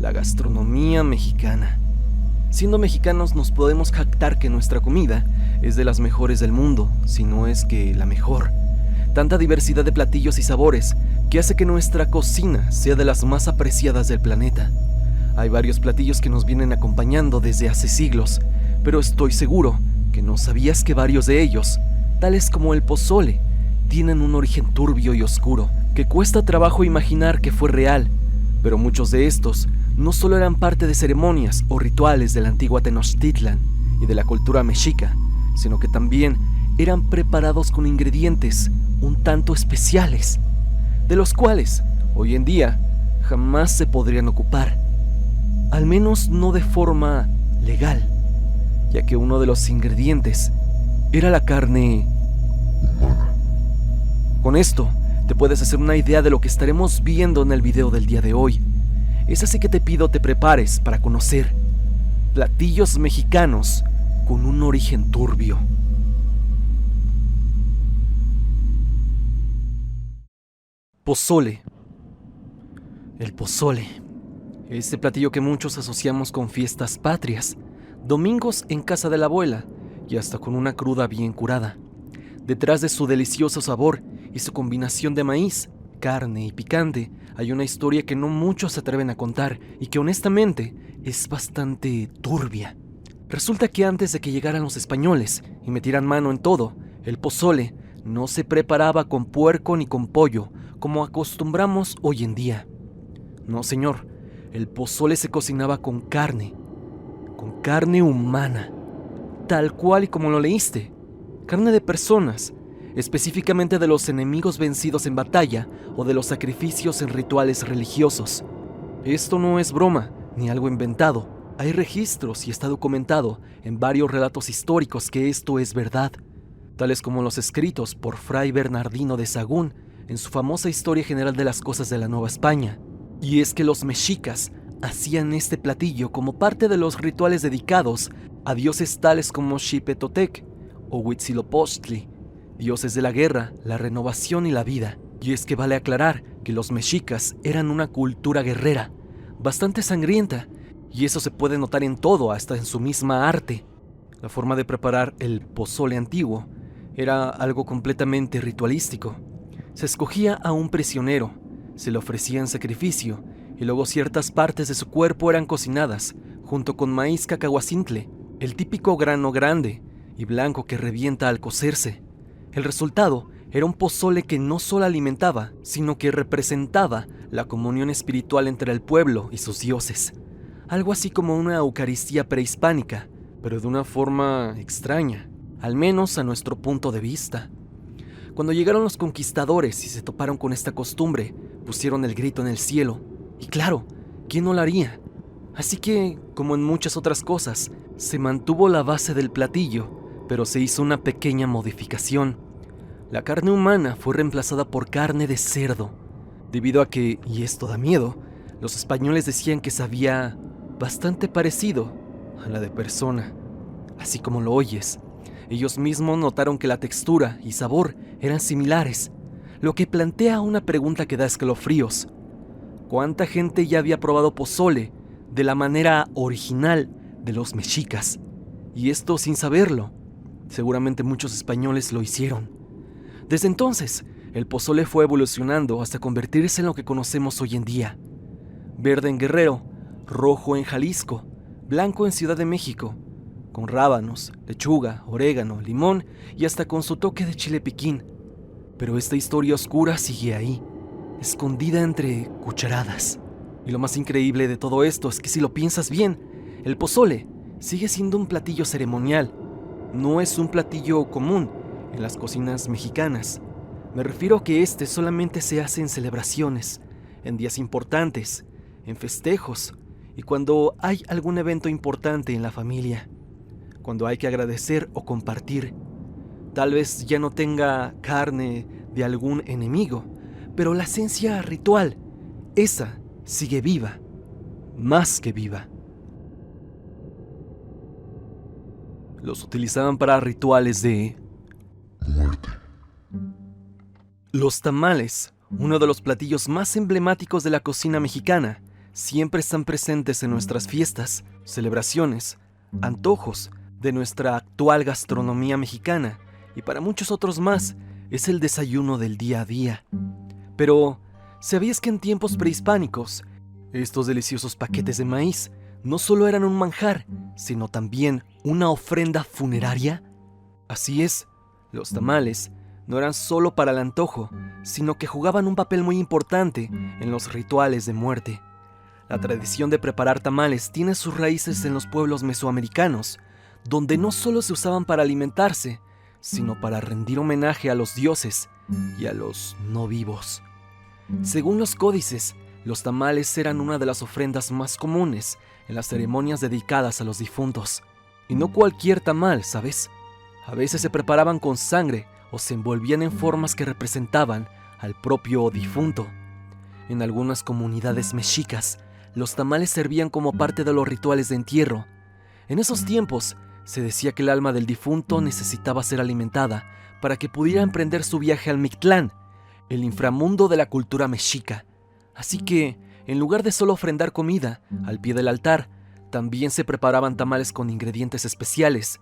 la gastronomía mexicana. Siendo mexicanos nos podemos jactar que nuestra comida es de las mejores del mundo, si no es que la mejor. Tanta diversidad de platillos y sabores que hace que nuestra cocina sea de las más apreciadas del planeta. Hay varios platillos que nos vienen acompañando desde hace siglos, pero estoy seguro que no sabías que varios de ellos, tales como el pozole, tienen un origen turbio y oscuro, que cuesta trabajo imaginar que fue real, pero muchos de estos no solo eran parte de ceremonias o rituales de la antigua Tenochtitlan y de la cultura mexica, sino que también eran preparados con ingredientes un tanto especiales, de los cuales, hoy en día, jamás se podrían ocupar, al menos no de forma legal, ya que uno de los ingredientes era la carne humana. Con esto, te puedes hacer una idea de lo que estaremos viendo en el video del día de hoy. Es así que te pido te prepares para conocer platillos mexicanos con un origen turbio. Pozole. El pozole. Este platillo que muchos asociamos con fiestas patrias, domingos en casa de la abuela y hasta con una cruda bien curada. Detrás de su delicioso sabor y su combinación de maíz, carne y picante, hay una historia que no muchos se atreven a contar y que honestamente es bastante turbia. Resulta que antes de que llegaran los españoles y metieran mano en todo, el pozole no se preparaba con puerco ni con pollo, como acostumbramos hoy en día. No, señor, el pozole se cocinaba con carne humana, tal cual y como lo leíste, carne de personas, específicamente de los enemigos vencidos en batalla o de los sacrificios en rituales religiosos. Esto no es broma ni algo inventado, hay registros y está documentado en varios relatos históricos que esto es verdad, tales como los escritos por Fray Bernardino de Sahagún en su famosa Historia General de las Cosas de la Nueva España. Y es que los mexicas hacían este platillo como parte de los rituales dedicados a dioses tales como Xipetotec o Huitzilopochtli, dioses de la guerra, la renovación y la vida. Y es que vale aclarar que los mexicas eran una cultura guerrera, bastante sangrienta, y eso se puede notar en todo, hasta en su misma arte. La forma de preparar el pozole antiguo era algo completamente ritualístico. Se escogía a un prisionero, se le ofrecía en sacrificio, y luego ciertas partes de su cuerpo eran cocinadas, junto con maíz cacahuacintle, el típico grano grande y blanco que revienta al cocerse. El resultado era un pozole que no solo alimentaba, sino que representaba la comunión espiritual entre el pueblo y sus dioses. Algo así como una Eucaristía prehispánica, pero de una forma extraña, al menos a nuestro punto de vista. Cuando llegaron los conquistadores y se toparon con esta costumbre, pusieron el grito en el cielo. Y claro, ¿quién no lo haría? Así que, como en muchas otras cosas, se mantuvo la base del platillo, pero se hizo una pequeña modificación. La carne humana fue reemplazada por carne de cerdo, debido a que, y esto da miedo, los españoles decían que sabía bastante parecido a la de persona. Así como lo oyes, ellos mismos notaron que la textura y sabor eran similares, lo que plantea una pregunta que da escalofríos. ¿Cuánta gente ya había probado pozole de la manera original de los mexicas? Y esto sin saberlo. Seguramente muchos españoles lo hicieron. Desde entonces, el pozole fue evolucionando hasta convertirse en lo que conocemos hoy en día. Verde en Guerrero, rojo en Jalisco, blanco en Ciudad de México, con rábanos, lechuga, orégano, limón y hasta con su toque de chile piquín. Pero esta historia oscura sigue ahí, escondida entre cucharadas. Y lo más increíble de todo esto es que si lo piensas bien, el pozole sigue siendo un platillo ceremonial. No es un platillo común en las cocinas mexicanas. Me refiero a que este solamente se hace en celebraciones, en días importantes, en festejos y cuando hay algún evento importante en la familia, cuando hay que agradecer o compartir. Tal vez ya no tenga carne de algún enemigo, pero la esencia ritual, esa sigue viva, más que viva. Los utilizaban para rituales de muerte. Los tamales, uno de los platillos más emblemáticos de la cocina mexicana, siempre están presentes en nuestras fiestas, celebraciones, antojos de nuestra actual gastronomía mexicana y para muchos otros más es el desayuno del día a día. Pero, ¿sabías que en tiempos prehispánicos estos deliciosos paquetes de maíz no solo eran un manjar, sino también una ofrenda funeraria? Así es, los tamales no eran solo para el antojo, sino que jugaban un papel muy importante en los rituales de muerte. La tradición de preparar tamales tiene sus raíces en los pueblos mesoamericanos, donde no solo se usaban para alimentarse, sino para rendir homenaje a los dioses y a los no vivos. Según los códices, los tamales eran una de las ofrendas más comunes en las ceremonias dedicadas a los difuntos. Y no cualquier tamal, ¿sabes? A veces se preparaban con sangre o se envolvían en formas que representaban al propio difunto. En algunas comunidades mexicas, los tamales servían como parte de los rituales de entierro. En esos tiempos, se decía que el alma del difunto necesitaba ser alimentada para que pudiera emprender su viaje al Mictlán, el inframundo de la cultura mexica. Así que, en lugar de solo ofrendar comida al pie del altar, también se preparaban tamales con ingredientes especiales,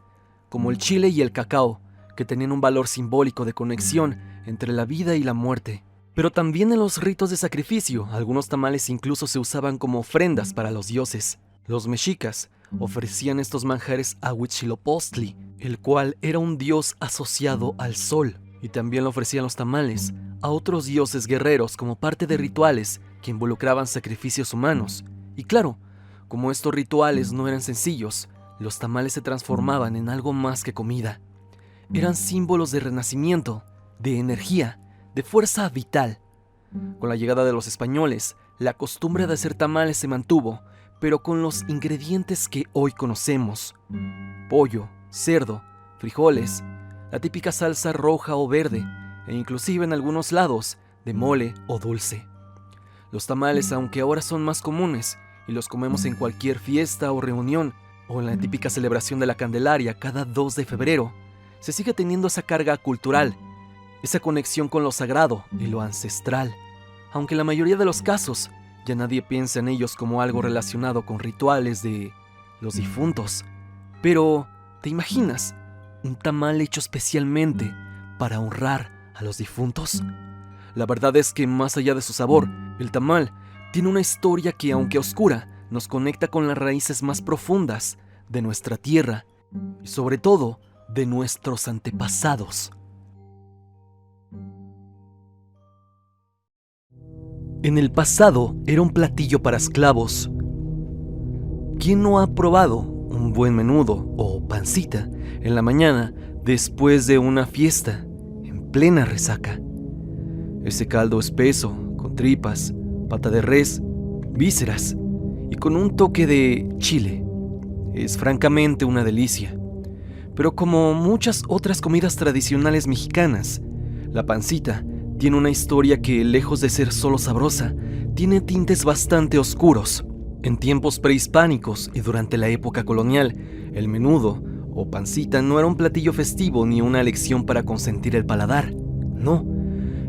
como el chile y el cacao, que tenían un valor simbólico de conexión entre la vida y la muerte. Pero también en los ritos de sacrificio, algunos tamales incluso se usaban como ofrendas para los dioses. Los mexicas ofrecían estos manjares a Huitzilopochtli, el cual era un dios asociado al sol, y también le ofrecían los tamales a otros dioses guerreros como parte de rituales que involucraban sacrificios humanos. Y claro, como estos rituales no eran sencillos, los tamales se transformaban en algo más que comida. Eran símbolos de renacimiento, de energía, de fuerza vital. Con la llegada de los españoles, la costumbre de hacer tamales se mantuvo, pero con los ingredientes que hoy conocemos: pollo, cerdo, frijoles, la típica salsa roja o verde, e inclusive en algunos lados, de mole o dulce. Los tamales, aunque ahora son más comunes y los comemos en cualquier fiesta o reunión, o en la típica celebración de la Candelaria cada 2 de febrero, se sigue teniendo esa carga cultural, esa conexión con lo sagrado y lo ancestral, aunque en la mayoría de los casos ya nadie piensa en ellos como algo relacionado con rituales de los difuntos. Pero, ¿te imaginas un tamal hecho especialmente para honrar a los difuntos? La verdad es que más allá de su sabor, el tamal tiene una historia que, aunque oscura, nos conecta con las raíces más profundas de nuestra tierra y sobre todo de nuestros antepasados. En el pasado era un platillo para esclavos. ¿Quién no ha probado un buen menudo o pancita en la mañana después de una fiesta en plena resaca? Ese caldo espeso, con tripas, pata de res, vísceras y con un toque de chile, es francamente una delicia. Pero como muchas otras comidas tradicionales mexicanas, la pancita tiene una historia que, lejos de ser solo sabrosa, tiene tintes bastante oscuros. En tiempos prehispánicos y durante la época colonial, el menudo o pancita no era un platillo festivo ni una elección para consentir el paladar. No,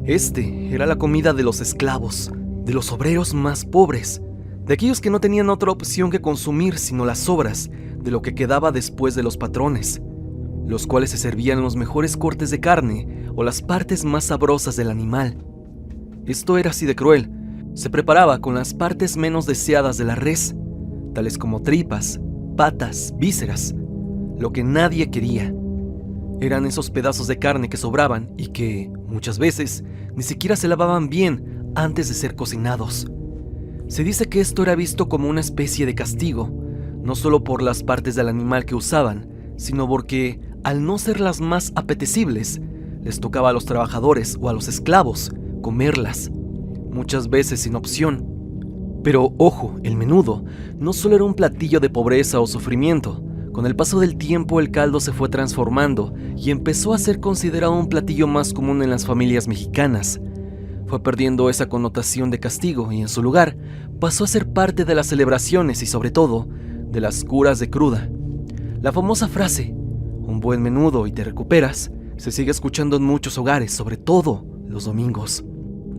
este era la comida de los esclavos, de los obreros más pobres, de aquellos que no tenían otra opción que consumir sino las sobras de lo que quedaba después de los patrones, los cuales se servían los mejores cortes de carne o las partes más sabrosas del animal. Esto era así de cruel. Se preparaba con las partes menos deseadas de la res, tales como tripas, patas, vísceras, lo que nadie quería. Eran esos pedazos de carne que sobraban y que, muchas veces, ni siquiera se lavaban bien antes de ser cocinados. Se dice que esto era visto como una especie de castigo, no solo por las partes del animal que usaban, sino porque, al no ser las más apetecibles, les tocaba a los trabajadores o a los esclavos comerlas, muchas veces sin opción. Pero ojo, el menudo no solo era un platillo de pobreza o sufrimiento. Con el paso del tiempo el caldo se fue transformando y empezó a ser considerado un platillo más común en las familias mexicanas. Fue perdiendo esa connotación de castigo y en su lugar pasó a ser parte de las celebraciones y sobre todo de las curas de cruda. La famosa frase, un buen menudo y te recuperas, se sigue escuchando en muchos hogares, sobre todo los domingos.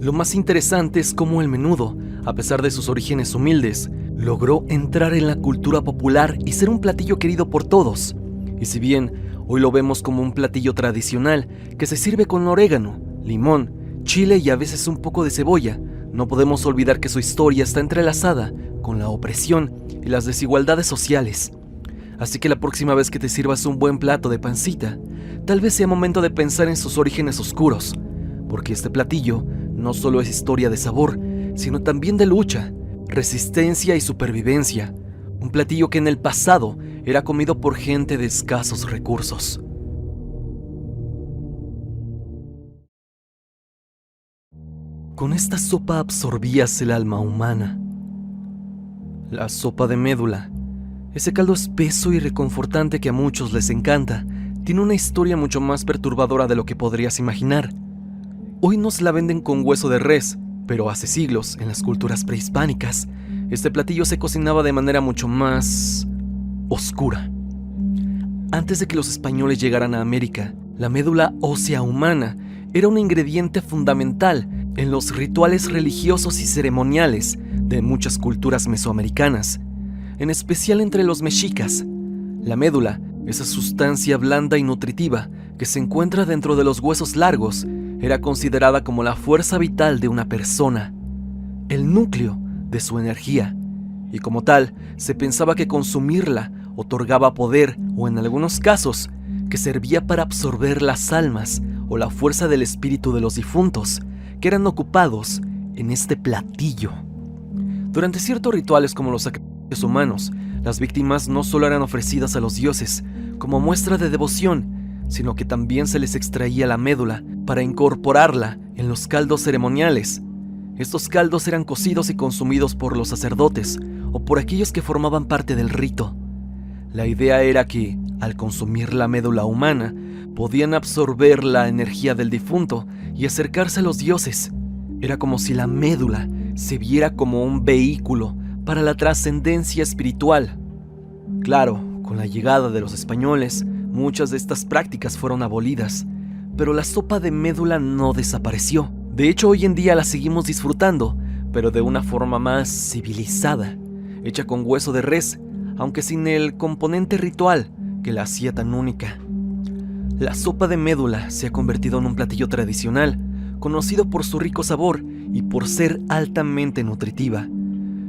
Lo más interesante es cómo el menudo, a pesar de sus orígenes humildes, logró entrar en la cultura popular y ser un platillo querido por todos. Y si bien hoy lo vemos como un platillo tradicional que se sirve con orégano, limón, chile y a veces un poco de cebolla, no podemos olvidar que su historia está entrelazada con la opresión y las desigualdades sociales. Así que la próxima vez que te sirvas un buen plato de pancita, tal vez sea momento de pensar en sus orígenes oscuros, porque este platillo no solo es historia de sabor, sino también de lucha, resistencia y supervivencia. Un platillo que en el pasado era comido por gente de escasos recursos. Con esta sopa absorbías el alma humana. La sopa de médula, ese caldo espeso y reconfortante que a muchos les encanta, tiene una historia mucho más perturbadora de lo que podrías imaginar. Hoy nos la venden con hueso de res, pero hace siglos, en las culturas prehispánicas, este platillo se cocinaba de manera mucho más oscura. Antes de que los españoles llegaran a América, la médula ósea humana era un ingrediente fundamental en los rituales religiosos y ceremoniales de muchas culturas mesoamericanas, en especial entre los mexicas. La médula, esa sustancia blanda y nutritiva que se encuentra dentro de los huesos largos, era considerada como la fuerza vital de una persona, el núcleo de su energía, y como tal, se pensaba que consumirla otorgaba poder o en algunos casos, que servía para absorber las almas o la fuerza del espíritu de los difuntos que eran ocupados en este platillo. Durante ciertos rituales como los sacrificios humanos, las víctimas no solo eran ofrecidas a los dioses como muestra de devoción, sino que también se les extraía la médula para incorporarla en los caldos ceremoniales. Estos caldos eran cocidos y consumidos por los sacerdotes o por aquellos que formaban parte del rito. La idea era que, al consumir la médula humana, podían absorber la energía del difunto y acercarse a los dioses. Era como si la médula se viera como un vehículo para la trascendencia espiritual. Claro, con la llegada de los españoles, muchas de estas prácticas fueron abolidas, pero la sopa de médula no desapareció. De hecho, hoy en día la seguimos disfrutando, pero de una forma más civilizada, hecha con hueso de res, aunque sin el componente ritual que la hacía tan única. La sopa de médula se ha convertido en un platillo tradicional, conocido por su rico sabor y por ser altamente nutritiva.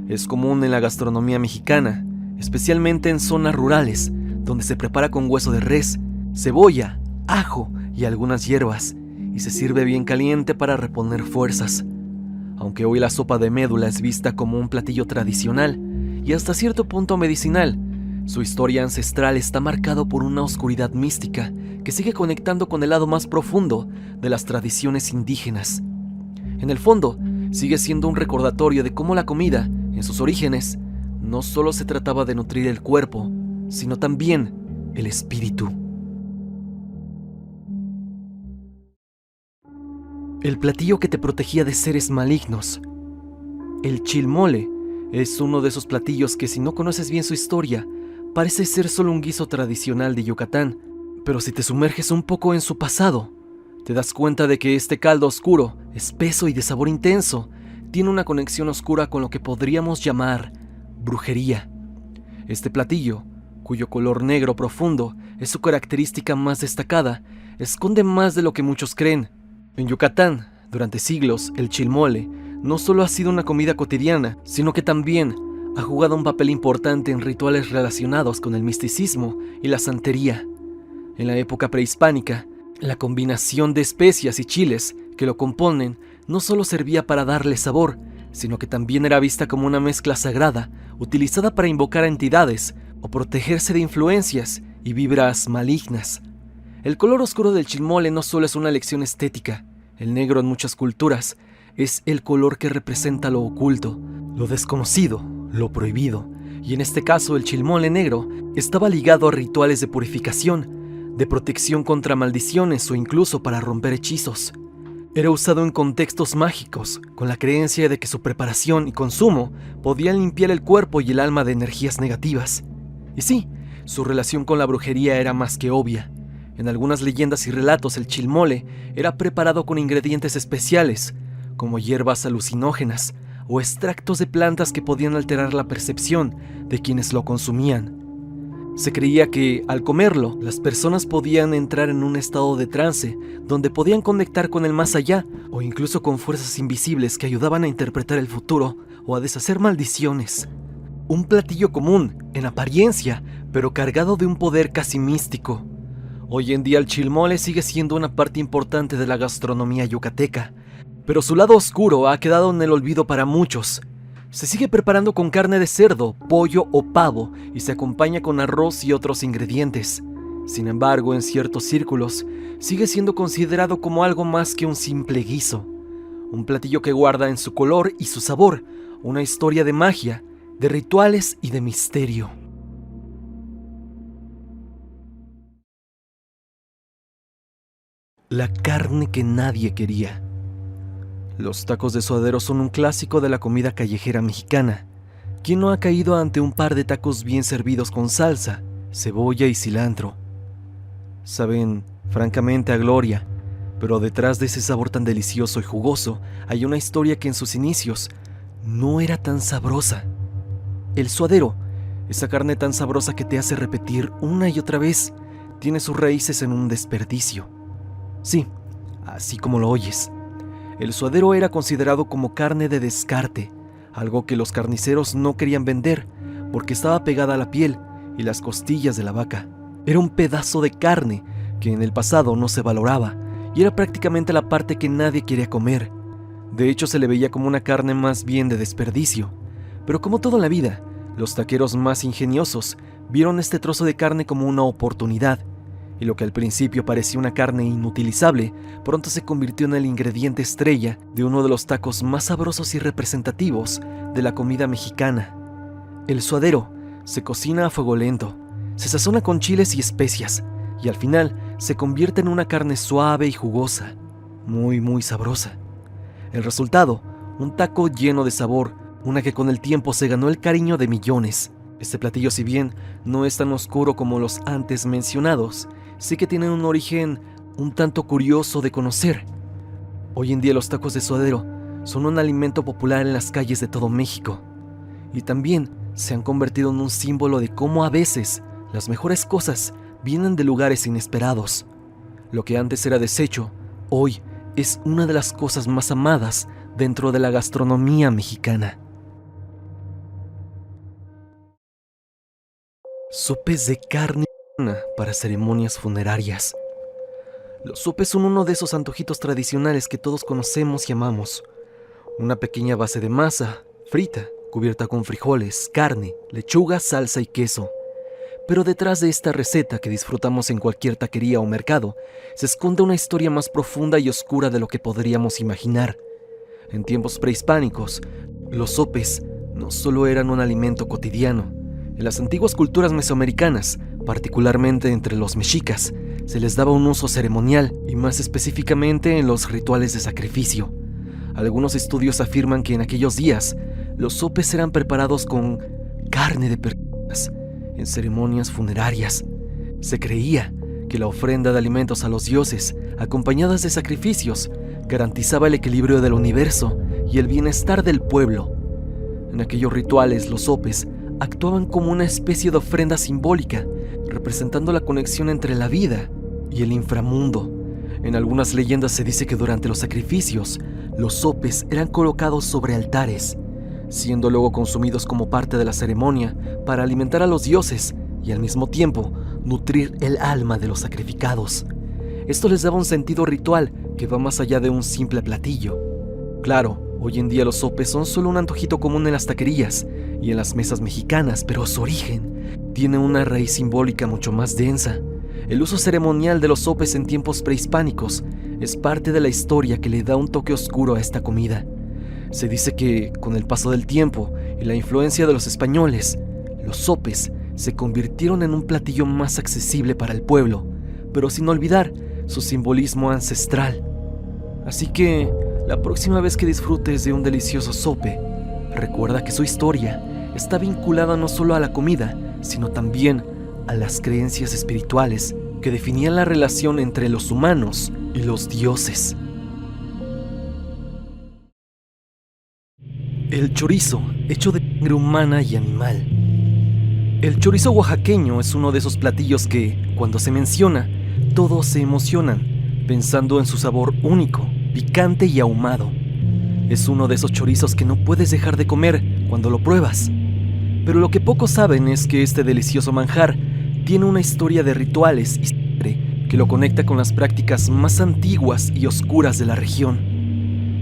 Es común en la gastronomía mexicana, especialmente en zonas rurales, donde se prepara con hueso de res, cebolla, ajo y algunas hierbas, y se sirve bien caliente para reponer fuerzas. Aunque hoy la sopa de médula es vista como un platillo tradicional y hasta cierto punto medicinal, su historia ancestral está marcado por una oscuridad mística que sigue conectando con el lado más profundo de las tradiciones indígenas. En el fondo, sigue siendo un recordatorio de cómo la comida, en sus orígenes, no solo se trataba de nutrir el cuerpo, sino también el espíritu. El platillo que te protegía de seres malignos. El chilmole es uno de esos platillos que, si no conoces bien su historia, parece ser solo un guiso tradicional de Yucatán, pero si te sumerges un poco en su pasado, te das cuenta de que este caldo oscuro, espeso y de sabor intenso, tiene una conexión oscura con lo que podríamos llamar brujería. Este platillo, cuyo color negro profundo es su característica más destacada, esconde más de lo que muchos creen. En Yucatán, durante siglos, el chilmole no solo ha sido una comida cotidiana, sino que también ha jugado un papel importante en rituales relacionados con el misticismo y la santería. En la época prehispánica, la combinación de especias y chiles que lo componen no solo servía para darle sabor, sino que también era vista como una mezcla sagrada, utilizada para invocar a entidades o protegerse de influencias y vibras malignas. El color oscuro del chilmole no solo es una lección estética. El negro en muchas culturas es el color que representa lo oculto, lo desconocido, lo prohibido. Y en este caso el chilmole negro estaba ligado a rituales de purificación, de protección contra maldiciones o incluso para romper hechizos. Era usado en contextos mágicos, con la creencia de que su preparación y consumo podían limpiar el cuerpo y el alma de energías negativas. Y sí, su relación con la brujería era más que obvia. En algunas leyendas y relatos el chilmole era preparado con ingredientes especiales, como hierbas alucinógenas o extractos de plantas que podían alterar la percepción de quienes lo consumían. Se creía que, al comerlo, las personas podían entrar en un estado de trance, donde podían conectar con el más allá, o incluso con fuerzas invisibles que ayudaban a interpretar el futuro o a deshacer maldiciones. Un platillo común, en apariencia, pero cargado de un poder casi místico. Hoy en día el chilmole sigue siendo una parte importante de la gastronomía yucateca, pero su lado oscuro ha quedado en el olvido para muchos. Se sigue preparando con carne de cerdo, pollo o pavo y se acompaña con arroz y otros ingredientes. Sin embargo, en ciertos círculos, sigue siendo considerado como algo más que un simple guiso. Un platillo que guarda en su color y su sabor una historia de magia, de rituales y de misterio. La carne que nadie quería. Los tacos de suadero son un clásico de la comida callejera mexicana. ¿Quién no ha caído ante un par de tacos bien servidos con salsa, cebolla y cilantro? Saben, francamente, a gloria, pero detrás de ese sabor tan delicioso y jugoso hay una historia que en sus inicios no era tan sabrosa. El suadero, esa carne tan sabrosa que te hace repetir una y otra vez, tiene sus raíces en un desperdicio. Sí, así como lo oyes. El suadero era considerado como carne de descarte, algo que los carniceros no querían vender porque estaba pegada a la piel y las costillas de la vaca. Era un pedazo de carne que en el pasado no se valoraba y era prácticamente la parte que nadie quería comer. De hecho, se le veía como una carne más bien de desperdicio. Pero como todo en la vida, los taqueros más ingeniosos vieron este trozo de carne como una oportunidad. Y lo que al principio parecía una carne inutilizable, pronto se convirtió en el ingrediente estrella de uno de los tacos más sabrosos y representativos de la comida mexicana. El suadero se cocina a fuego lento, se sazona con chiles y especias, y al final se convierte en una carne suave y jugosa, muy sabrosa. El resultado, un taco lleno de sabor, una que con el tiempo se ganó el cariño de millones. Este platillo, si bien no es tan oscuro como los antes mencionados, sí que tiene un origen un tanto curioso de conocer. Hoy en día los tacos de suadero son un alimento popular en las calles de todo México y también se han convertido en un símbolo de cómo a veces las mejores cosas vienen de lugares inesperados. Lo que antes era desecho, hoy es una de las cosas más amadas dentro de la gastronomía mexicana. Sopes de carne para ceremonias funerarias. Los sopes son uno de esos antojitos tradicionales que todos conocemos y amamos. Una pequeña base de masa, frita, cubierta con frijoles, carne, lechuga, salsa y queso. Pero detrás de esta receta que disfrutamos en cualquier taquería o mercado, se esconde una historia más profunda y oscura de lo que podríamos imaginar. En tiempos prehispánicos, los sopes no solo eran un alimento cotidiano. En las antiguas culturas mesoamericanas, particularmente entre los mexicas, se les daba un uso ceremonial y más específicamente en los rituales de sacrificio. Algunos estudios afirman que en aquellos días los sopes eran preparados con carne de personas en ceremonias funerarias. Se creía que la ofrenda de alimentos a los dioses, acompañadas de sacrificios, garantizaba el equilibrio del universo y el bienestar del pueblo. En aquellos rituales, los sopes actuaban como una especie de ofrenda simbólica, representando la conexión entre la vida y el inframundo. En algunas leyendas se dice que durante los sacrificios, los sopes eran colocados sobre altares, siendo luego consumidos como parte de la ceremonia para alimentar a los dioses y al mismo tiempo nutrir el alma de los sacrificados. Esto les daba un sentido ritual que va más allá de un simple platillo. Claro, hoy en día los sopes son solo un antojito común en las taquerías y en las mesas mexicanas, pero su origen tiene una raíz simbólica mucho más densa. El uso ceremonial de los sopes en tiempos prehispánicos es parte de la historia que le da un toque oscuro a esta comida. Se dice que, con el paso del tiempo y la influencia de los españoles, los sopes se convirtieron en un platillo más accesible para el pueblo, pero sin olvidar su simbolismo ancestral. Así que, la próxima vez que disfrutes de un delicioso sope, recuerda que su historia está vinculada no solo a la comida, sino también a las creencias espirituales que definían la relación entre los humanos y los dioses. El chorizo, hecho de sangre humana y animal. El chorizo oaxaqueño es uno de esos platillos que, cuando se menciona, todos se emocionan, pensando en su sabor único, picante y ahumado. Es uno de esos chorizos que no puedes dejar de comer cuando lo pruebas. Pero lo que pocos saben es que este delicioso manjar tiene una historia de rituales y sangre que lo conecta con las prácticas más antiguas y oscuras de la región.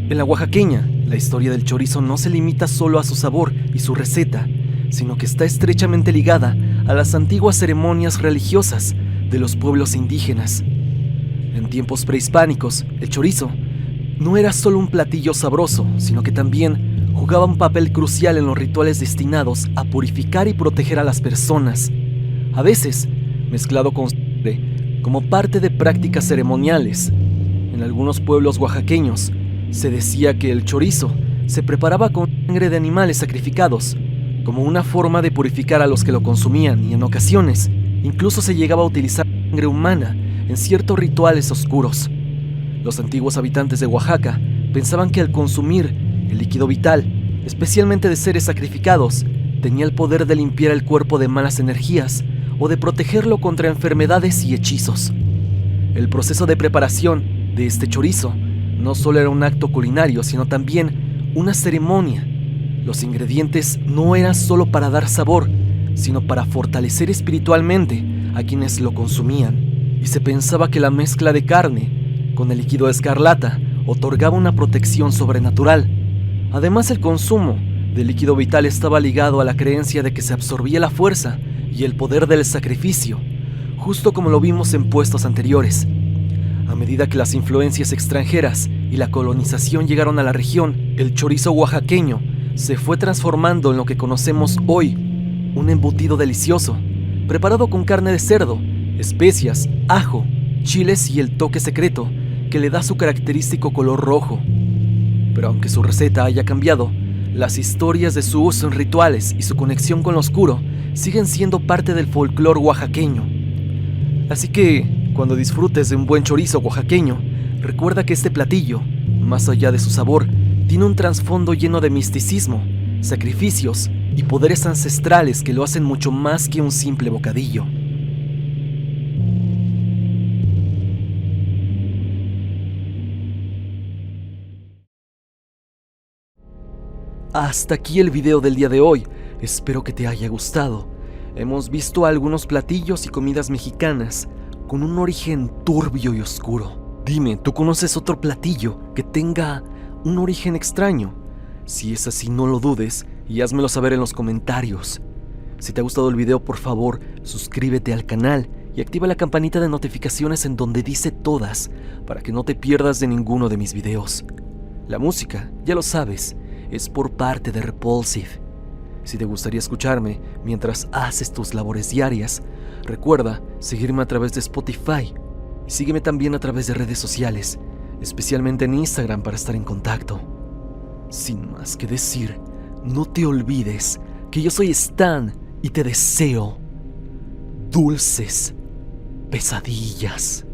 En la oaxaqueña, la historia del chorizo no se limita solo a su sabor y su receta, sino que está estrechamente ligada a las antiguas ceremonias religiosas de los pueblos indígenas. En tiempos prehispánicos, el chorizo no era solo un platillo sabroso, sino que también jugaba un papel crucial en los rituales destinados a purificar y proteger a las personas, a veces mezclado con sangre como parte de prácticas ceremoniales. En algunos pueblos oaxaqueños se decía que el chorizo se preparaba con sangre de animales sacrificados, como una forma de purificar a los que lo consumían, y en ocasiones incluso se llegaba a utilizar sangre humana en ciertos rituales oscuros. Los antiguos habitantes de Oaxaca pensaban que al consumir el líquido vital, especialmente de seres sacrificados, tenía el poder de limpiar el cuerpo de malas energías o de protegerlo contra enfermedades y hechizos. El proceso de preparación de este chorizo no solo era un acto culinario, sino también una ceremonia. Los ingredientes no eran solo para dar sabor, sino para fortalecer espiritualmente a quienes lo consumían, y se pensaba que la mezcla de carne con el líquido escarlata otorgaba una protección sobrenatural. Además, el consumo del líquido vital estaba ligado a la creencia de que se absorbía la fuerza y el poder del sacrificio, justo como lo vimos en puestos anteriores. A medida que las influencias extranjeras y la colonización llegaron a la región, el chorizo oaxaqueño se fue transformando en lo que conocemos hoy, un embutido delicioso, preparado con carne de cerdo, especias, ajo, chiles y el toque secreto que le da su característico color rojo. Pero aunque su receta haya cambiado, las historias de su uso en rituales y su conexión con lo oscuro siguen siendo parte del folclore oaxaqueño. Así que, cuando disfrutes de un buen chorizo oaxaqueño, recuerda que este platillo, más allá de su sabor, tiene un trasfondo lleno de misticismo, sacrificios y poderes ancestrales que lo hacen mucho más que un simple bocadillo. Hasta aquí el video del día de hoy. Espero que te haya gustado. Hemos visto algunos platillos y comidas mexicanas con un origen turbio y oscuro. Dime, ¿tú conoces otro platillo que tenga un origen extraño? Si es así, no lo dudes y házmelo saber en los comentarios. Si te ha gustado el video, por favor, suscríbete al canal y activa la campanita de notificaciones en donde dice todas para que no te pierdas de ninguno de mis videos. La música, ya lo sabes, es por parte de Repulsive. Si te gustaría escucharme mientras haces tus labores diarias, recuerda seguirme a través de Spotify y sígueme también a través de redes sociales, especialmente en Instagram para estar en contacto. Sin más que decir, no te olvides que yo soy Stan y te deseo dulces pesadillas.